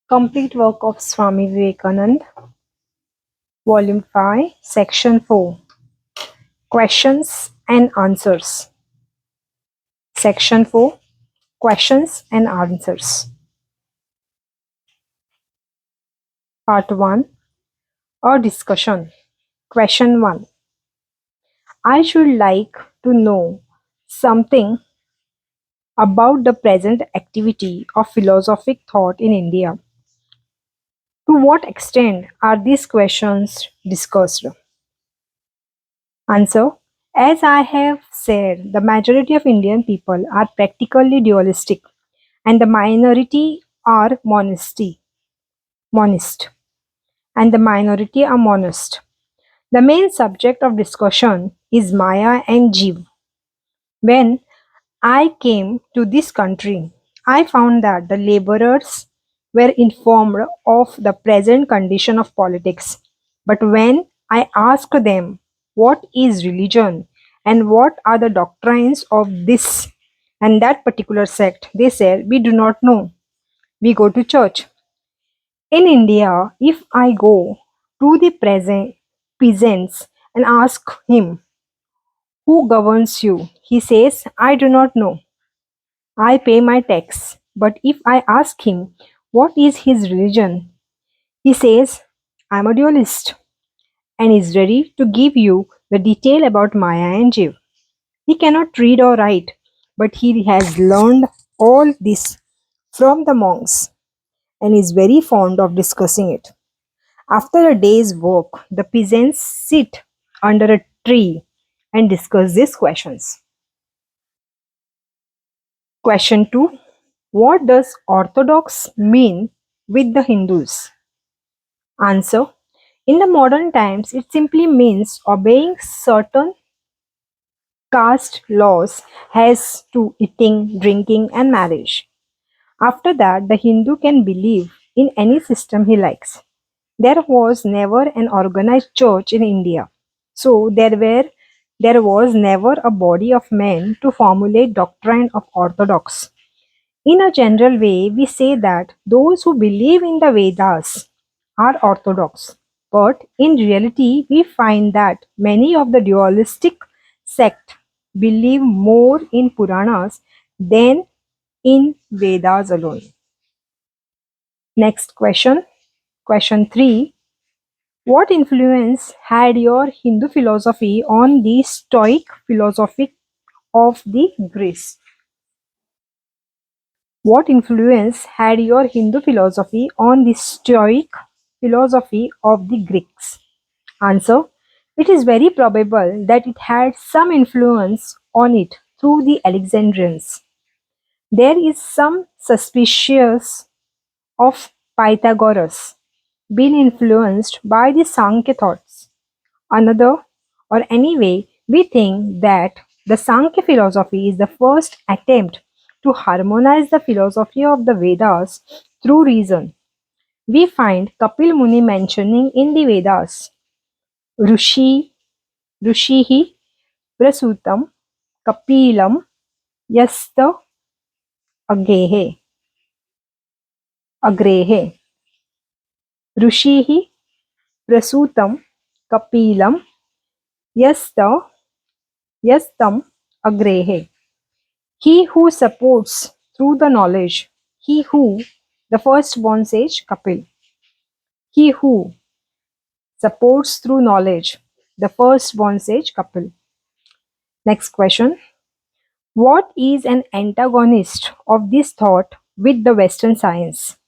Complete work of Swami Vivekananda, Volume 5, Section 4. Questions and Answers. Section 4. Questions and Answers. Part 1. A discussion. Question 1. I should like to know something about the present activity of philosophic thought in India. To what extent are these questions discussed? Answer. As I have said, the majority of Indian people are practically dualistic and the minority are monist, and the minority are monist. The main subject of discussion is Maya and Jiv. When I came to this country, I found that the laborers were informed of the present condition of politics. But when I asked them what is religion and what are the doctrines of this and that particular sect, they said, we do not know. We go to church. In India, if I go to the present peasants and ask him, who governs you? He says, I do not know. I pay my tax. But if I ask him, what is his religion? He says, I am a dualist and is ready to give you the detail about Maya and Jiv. He cannot read or write, but he has learned all this from the monks and is very fond of discussing it. After a day's work, the peasants sit under a tree and discuss these questions. Question 2. What does orthodox mean with the Hindus? Answer. In the modern times, it simply means obeying certain caste laws as to eating, drinking, and marriage. After that, the Hindu can believe in any system he likes. There was never an organized church in India, so there was never a body of men to formulate doctrine of orthodox. In a general way, we say that those who believe in the Vedas are orthodox. But in reality, we find that many of the dualistic sect believe more in Puranas than in Vedas alone. Next question. Question 3. What influence had your Hindu philosophy on the Stoic philosophy of the Greece? What influence had your Hindu philosophy on the Stoic philosophy of the Greeks? Answer. It is very probable that it had some influence on it through the Alexandrians. There is some suspicious of Pythagoras being influenced by the Sankhya thoughts. Another, or anyway, we think that the Sankhya philosophy is the first attempt to harmonize the philosophy of the Vedas through reason. We find Kapil Muni mentioning in the Vedas, Rushi, Rushihi, Prasutam, Kapilam, Yasta, Agrehe, Agrehe. Rushihi, Prasutam, Kapilam, Yasta, Yastam, Agrehe. He who supports through the knowledge, he who, the firstborn sage Kapil, he who supports through knowledge, the firstborn sage Kapil. Next question. What is an antagonist of this thought with the Western science?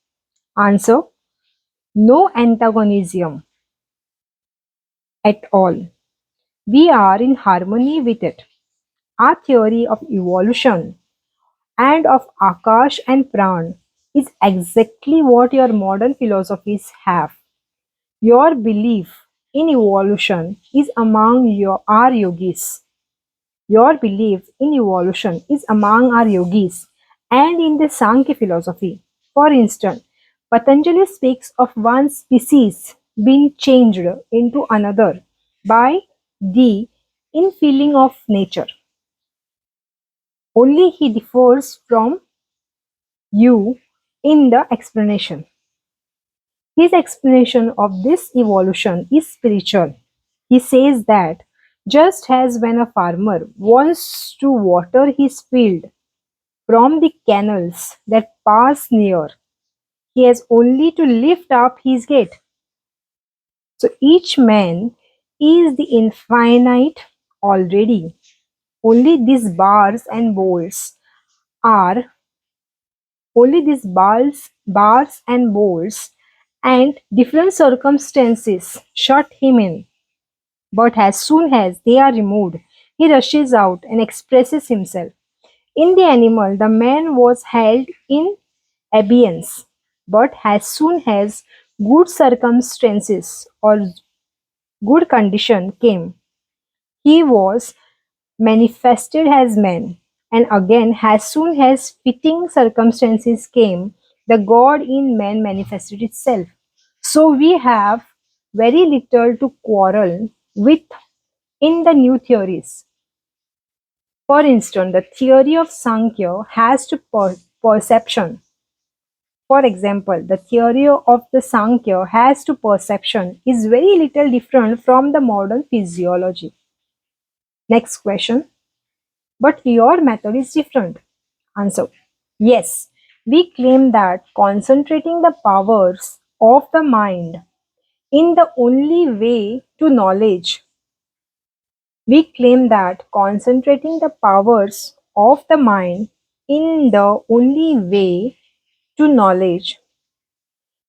Answer. No antagonism at all. We are in harmony with it. Our theory of evolution and of Akash and Pran is exactly what your modern philosophies have. Your belief in evolution is among our yogis. Your belief in evolution is among our yogis and in the Sankhya philosophy. For instance, Patanjali speaks of one species being changed into another by the infilling of nature. Only he differs from you in the explanation. His explanation of this evolution is spiritual. He says that just as when a farmer wants to water his field from the canals that pass near, he has only to lift up his gate. So each man is the infinite already. Only these are bars and bolts and different circumstances shut him in. But as soon as they are removed, he rushes out and expresses himself. In the animal, the man was held in abeyance, but as soon as good circumstances or good condition came, he was manifested as man. And again, as soon as fitting circumstances came, the God in man manifested itself. So we have very little to quarrel with in the new theories. For instance, the theory of Sankhya has to perception. For example, the theory of the Sankhya has to perception is very little different from the modern physiology. Next question. But your method is different. Answer. Yes, we claim that concentrating the powers of the mind in the only way to knowledge. We claim that concentrating the powers of the mind in the only way to knowledge.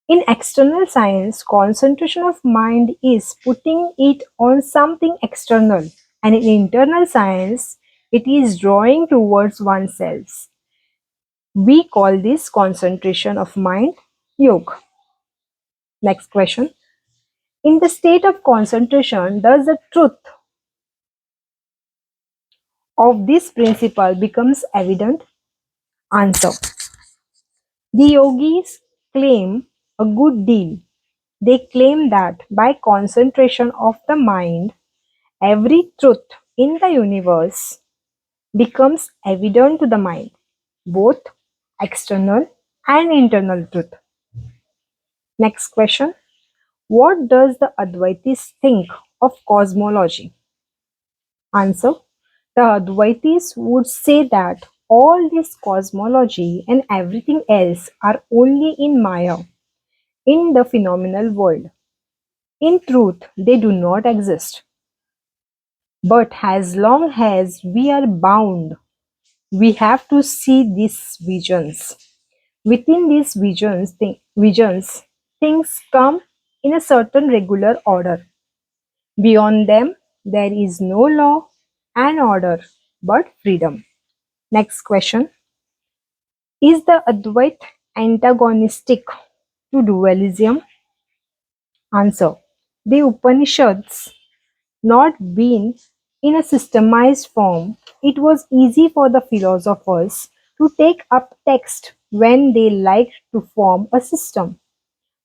In external science, concentration of mind is putting it on something external, and in internal science, it is drawing towards oneself. We call this concentration of mind yoga. Next question. In the state of concentration, does the truth of this principle becomes evident? Answer. The yogis claim a good deal. They claim that by concentration of the mind, every truth in the universe becomes evident to the mind, both external and internal truth. Next question. What does the Advaitis think of cosmology? Answer. The Advaitis would say that all this cosmology and everything else are only in Maya, in the phenomenal world. In truth, they do not exist. But as long as we are bound, we have to see these visions. Within these visions, things come in a certain regular order. Beyond them, there is no law and order, but freedom. Next question. Is the Advait antagonistic to dualism? Answer. The Upanishads not being in a systemized form, it was easy for the philosophers to take up text when they liked to form a system.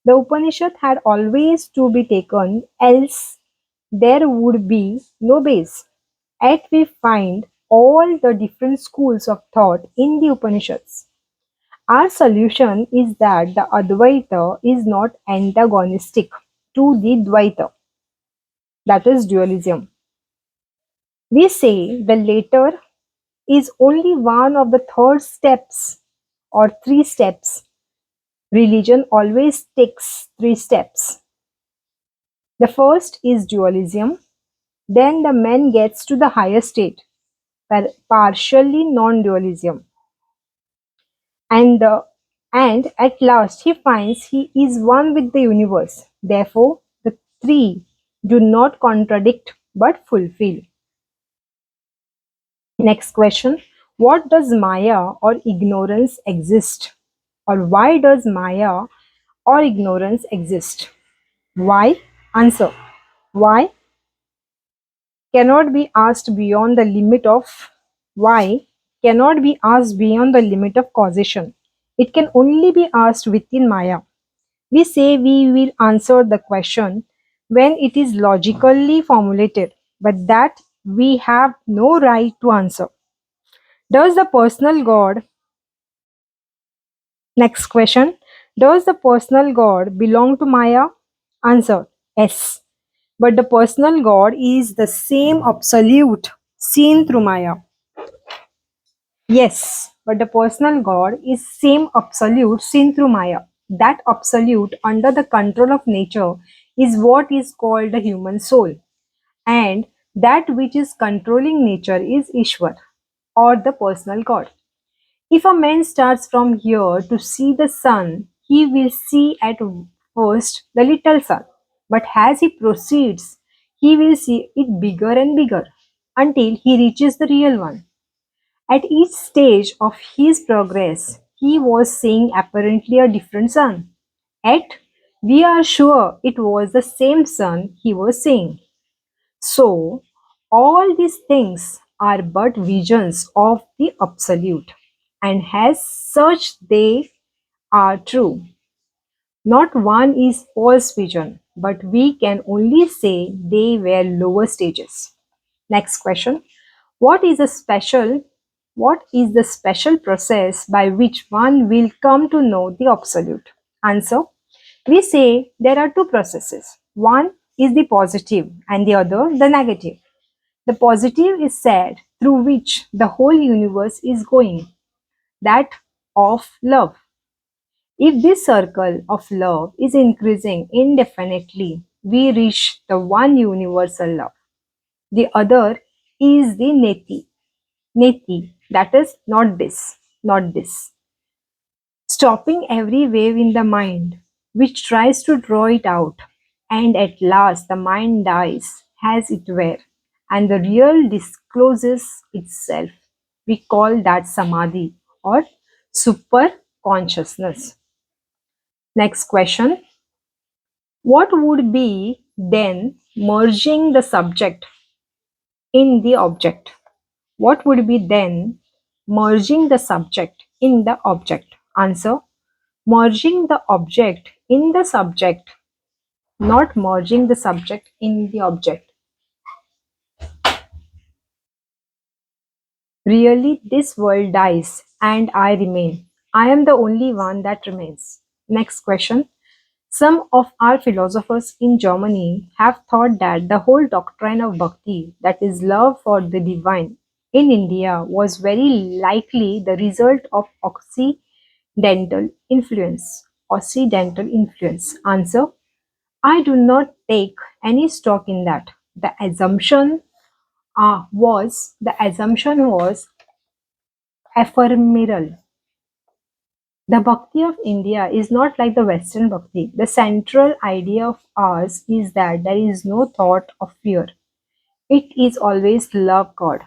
The Upanishad had always to be taken, else there would be no base. Yet we find all the different schools of thought in the Upanishads. Our solution is that the Advaita is not antagonistic to the Dvaita, that is dualism. We say the latter is only one of the third steps or three steps. Religion always takes three steps. The first is dualism, then the man gets to the higher state, partially non-dualism, and at last he finds he is one with the universe. Therefore, the three do not contradict but fulfill. Next question. What does Maya or ignorance exist? Or why does Maya or ignorance exist? Why? Answer. Why cannot be asked beyond the limit of why cannot be asked beyond the limit of causation. It can only be asked within Maya. We say we will answer the question when it is logically formulated, but that we have no right to answer. Does the personal God, next question, Does the personal God belong to Maya? Answer: yes. But the personal God is the same absolute seen through Maya. Yes, but the personal God is same absolute seen through Maya. That absolute under the control of nature is what is called the human soul. And that which is controlling nature is Ishwar, or the personal God. If a man starts from here to see the sun, he will see at first the little sun. But as he proceeds, he will see it bigger and bigger until he reaches the real one. At each stage of his progress, he was seeing apparently a different sun. Yet, we are sure it was the same sun he was seeing. So, all these things are but visions of the Absolute, and as such, they are true. Not one is false vision, but we can only say they were lower stages. Next question. What is a special what is the special process by which one will come to know the absolute? Answer. We say there are two processes. One is the positive and the other the negative. The positive is said through which the whole universe is going, that of love. If this circle of love is increasing indefinitely, we reach the one universal love. The other is the neti, that is not this. Stopping every wave in the mind, which tries to draw it out, and at last the mind dies, as it were, and the real discloses itself. We call that samadhi or super consciousness. Next question. What would be then merging the subject in the object? What would be then merging the subject in the object? Answer. Merging the object in the subject, not merging the subject in the object. Really, this world dies and I remain. I am the only one that remains. Next question. Some of our philosophers in Germany have thought that the whole doctrine of bhakti, that is love for the divine, in India was very likely the result of Occidental influence. Occidental influence. Answer. I do not take any stock in that. The assumption was ephemeral. The bhakti of India is not like the Western bhakti. The central idea of ours is that there is no thought of fear. It is always love God.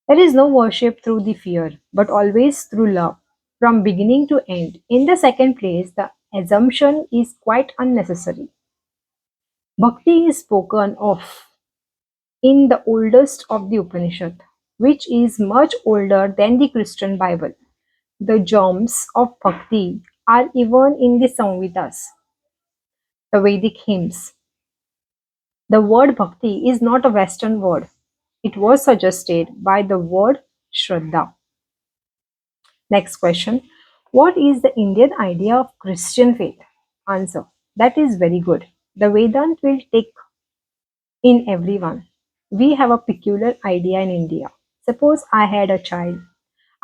There is no worship through the fear, but always through love, from beginning to end. In the second place, the assumption is quite unnecessary. Bhakti is spoken of in the oldest of the Upanishad, which is much older than the Christian Bible. The germs of bhakti are even in the Samhitas, the Vedic hymns. The word bhakti is not a Western word. It was suggested by the word Shraddha. Next question. What is the Indian idea of Christian faith? Answer. That is very good. The Vedant will take in everyone. We have a peculiar idea in India. Suppose I had a child.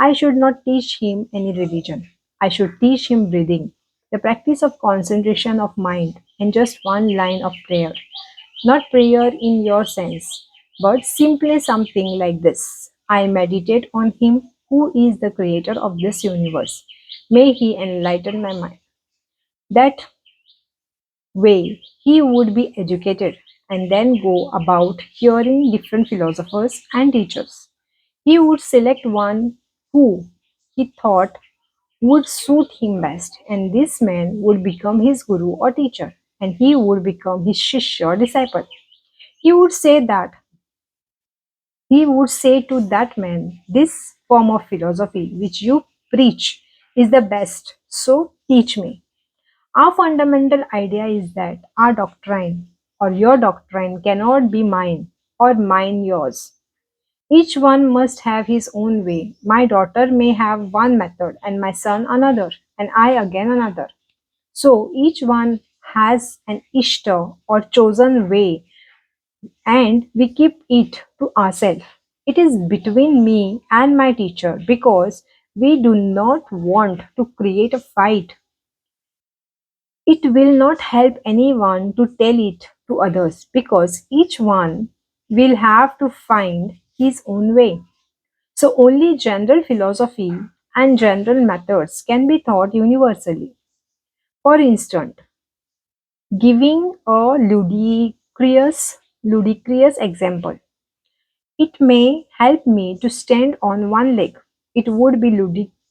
I should not teach him any religion. I should teach him breathing, the practice of concentration of mind, and just one line of prayer. Not prayer in your sense, but simply something like this. I meditate on him who is the creator of this universe. May he enlighten my mind. That way, he would be educated and then go about hearing different philosophers and teachers. He would select one who he thought would suit him best, and this man would become his guru or teacher, and he would become his shishya or disciple. He would say that he would say to that man, this form of philosophy which you preach is the best, so teach me. Our fundamental idea is that our doctrine or your doctrine cannot be mine or mine yours. Each one must have his own way. My daughter may have one method, and my son another, and I again another. So each one has an ishta or chosen way, and we keep it to ourselves. It is between me and my teacher because we do not want to create a fight. It will not help anyone to tell it to others because each one will have to find his own way. So only general philosophy and general methods can be taught universally. For instance, giving a ludicrous example, it may help me to stand on one leg. It would be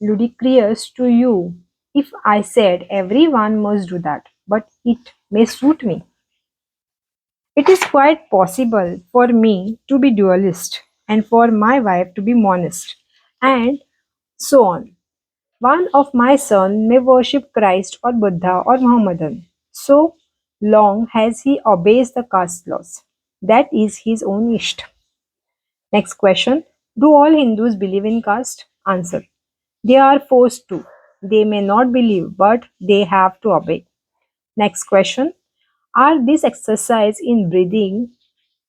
ludicrous to you if I said everyone must do that, but it may suit me. It is quite possible for me to be dualist and for my wife to be monist, and so on. One of my sons may worship Christ or Buddha or Mohammedan, so long as he obeys the caste laws. That is his own ishta. Next question. Do all Hindus believe in caste? Answer. They are forced to. They may not believe, but they have to obey. Next question. Are this exercise in breathing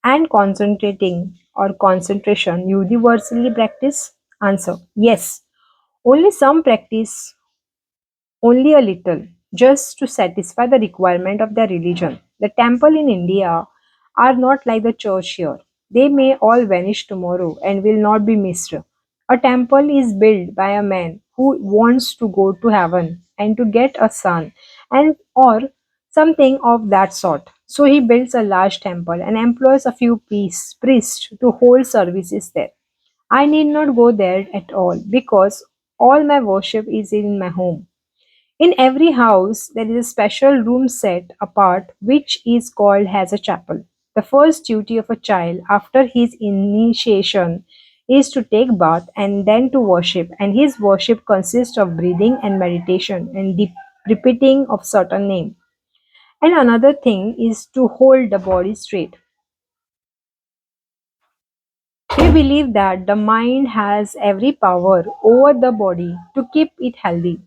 and concentrating or concentration universally practiced? Answer. Yes. Only some practice only a little, just to satisfy the requirement of their religion. The temple in India are not like the church here. They may all vanish tomorrow and will not be missed. A temple is built by a man who wants to go to heaven and to get a son and or something of that sort. So he builds a large temple and employs a few priests to hold services there. I need not go there at all because all my worship is in my home. In every house, there is a special room set apart which is called as a chapel. The first duty of a child after his initiation is to take bath and then to worship, and his worship consists of breathing and meditation and deep repeating of certain name. And another thing is to hold the body straight. They believe that the mind has every power over the body to keep it healthy.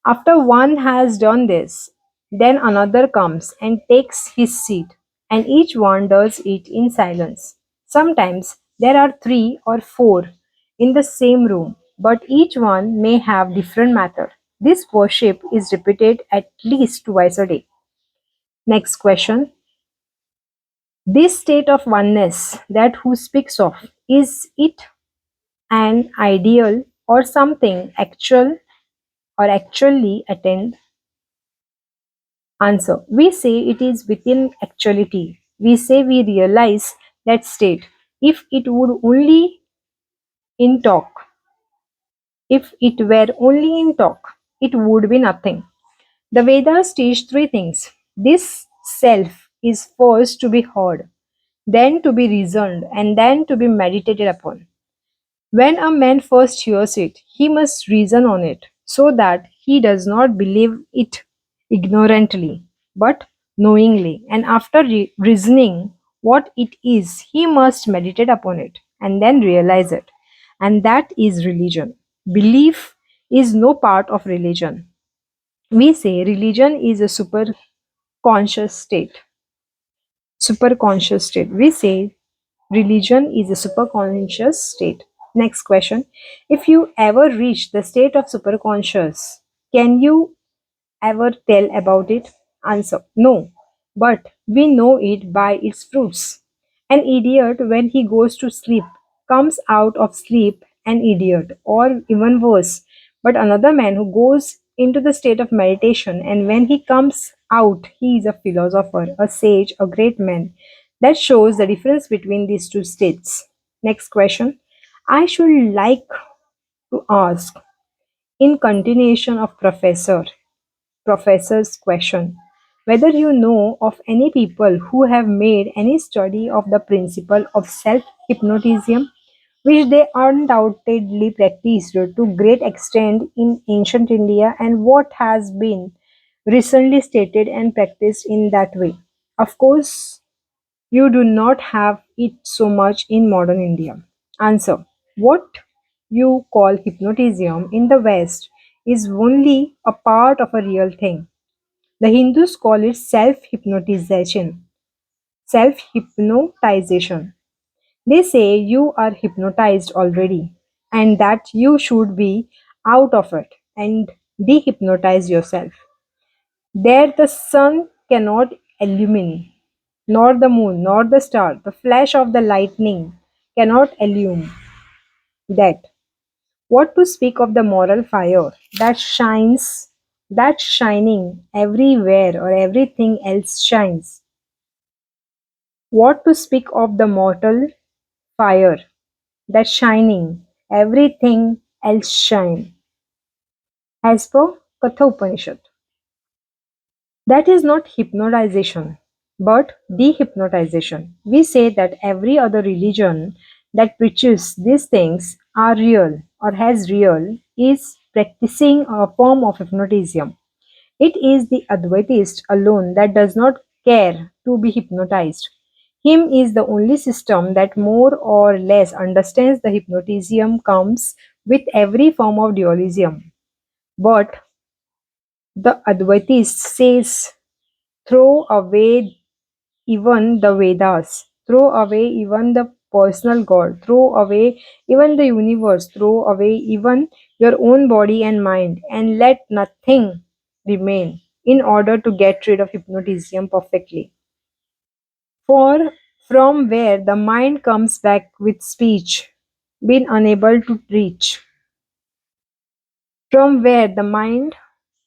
After one has done this, then another comes and takes his seat, and each one does it in silence. Sometimes there are three or four in the same room, but each one may have different method. This worship is repeated at least twice a day. Next question. This state of oneness that who speaks of, is it an ideal or something actual or actually attained? Answer. We say it is within actuality. We say we realize that state. If it would only in talk, if it were only in talk, it would be nothing. The Vedas teach three things. This self is first to be heard, then to be reasoned, and then to be meditated upon. When a man first hears it, he must reason on it, so that he does not believe it ignorantly, but knowingly. And after reasoning what it is, he must meditate upon it and then realize it. And that is religion. Belief is no part of religion. We say religion is a conscious state. Superconscious state. We say religion is a superconscious state. Next question. If you ever reach the state of superconscious, can you ever tell about it? Answer. No. But we know it by its fruits. An idiot, when he goes to sleep, comes out of sleep an idiot, or even worse. But another man who goes into the state of meditation, and when he comes out, he is a philosopher, a sage, a great man. That shows the difference between these two states. Next question. I should like to ask, in continuation of professor's question, whether you know of any people who have made any study of the principle of self hypnotism, which they undoubtedly practiced to great extent in ancient India, and what has been recently stated and practiced in that way. Of course, you do not have it so much in modern India. Answer. What you call hypnotism in the West is only a part of a real thing. The Hindus call it self-hypnotization. Self-hypnotization. They say you are hypnotized already and that you should be out of it and dehypnotize yourself. There the sun cannot illumine, nor the moon, nor the star, the flash of the lightning cannot illume that. What to speak of the moral fire that shining everywhere or everything else shines? What to speak of the mortal fire that shining everything else shine? As per Katha Upanishad. That is not hypnotization, but dehypnotization. We say that every other religion that preaches these things are real or has real is practicing a form of hypnotism. It is the Advaitist alone that does not care to be hypnotized. Him is the only system that more or less understands the hypnotism comes with every form of dualism. But the Advaitist says throw away even the Vedas, throw away even the personal God, throw away even the universe, throw away even your own body and mind, and let nothing remain in order to get rid of hypnotism perfectly. For from where the mind comes back with speech, being unable to reach, from where the mind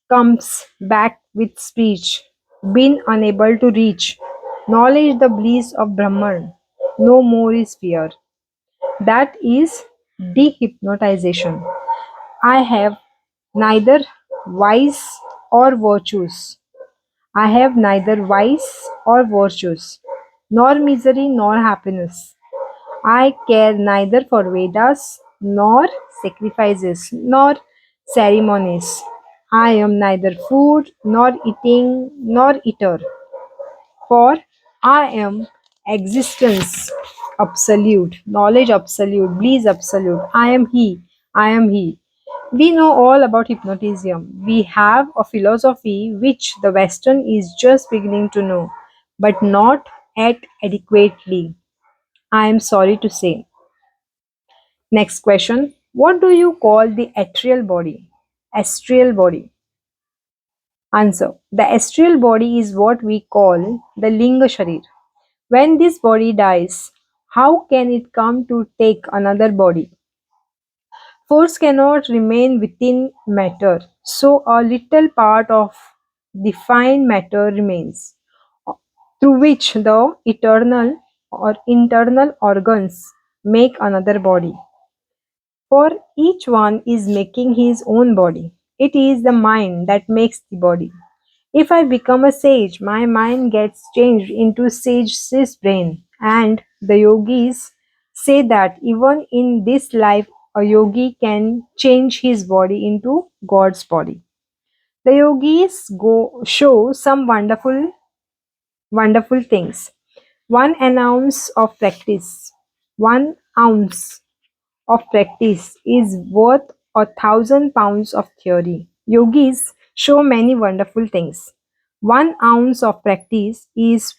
comes back with speech, being unable to reach. Knowledge the bliss of Brahman. No more is fear. That is dehypnotization. I have neither vice or virtues. I have neither vice or virtues, nor misery nor happiness. I care neither for Vedas nor sacrifices nor ceremonies. I am neither food nor eating nor eater, for I am existence absolute, knowledge absolute, bliss absolute. I am He, I am He. We know all about hypnotism. We have a philosophy which the Western is just beginning to know, but not at adequately. I am sorry to say. Next question. What do you call the atrial body? Astral body. Answer. The astral body is what we call the Linga Sharir. When this body dies, how can it come to take another body? Force cannot remain within matter, so a little part of defined matter remains, through which the eternal or internal organs make another body. For each one is making his own body. It is the mind that makes the body. If I become a sage, my mind gets changed into sage's brain. And the yogis say that even in this life, a yogi can change his body into God's body. The yogis go show some wonderful things. 1 ounce of practice. 1 ounce of practice is worth 1,000 pounds of theory. Yogis show many wonderful things. 1 ounce of practice is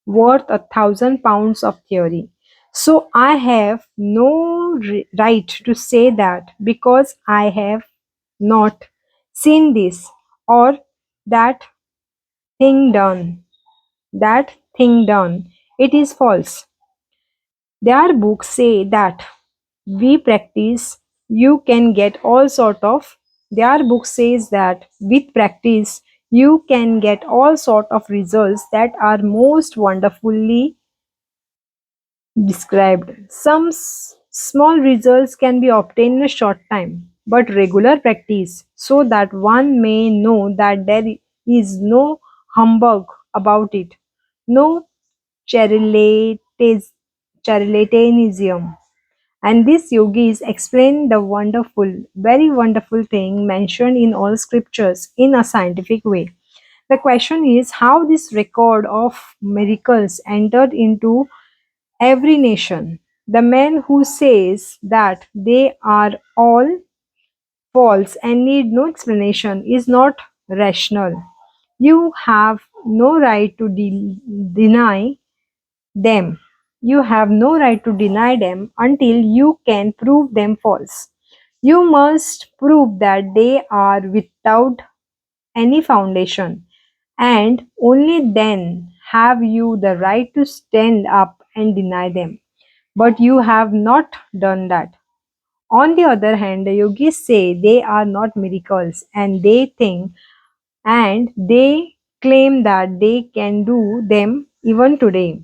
worth 1,000 pounds of theory. So I have no right to say that because I have not seen this or that thing done. That thing done. It is false. Their books say that we practice you can get all sort of their book says that with practice you can get all sort of results that are most wonderfully described. Some small results can be obtained in a short time, but regular practice so that one may know that there is no humbug about it, no charlatanism. charlatanism and these yogis explain the wonderful, very wonderful thing mentioned in all scriptures in a scientific way. The question is how this record of miracles entered into every nation. The man who says that they are all false and need no explanation is not rational. You have no right to deny them. You have no right to deny them until you can prove them false. You must prove that they are without any foundation, and only then have you the right to stand up and deny them. But you have not done that. On the other hand, the yogis say they are not miracles, and they claim that they can do them even today.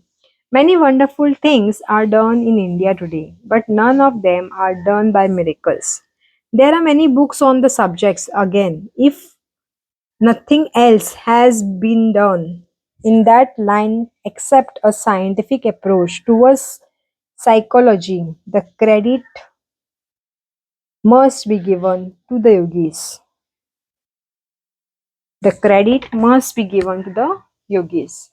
Many wonderful things are done in India today, but none of them are done by miracles. There are many books on the subjects again. If nothing else has been done in that line except a scientific approach towards psychology, the credit must be given to the yogis. The credit must be given to the yogis.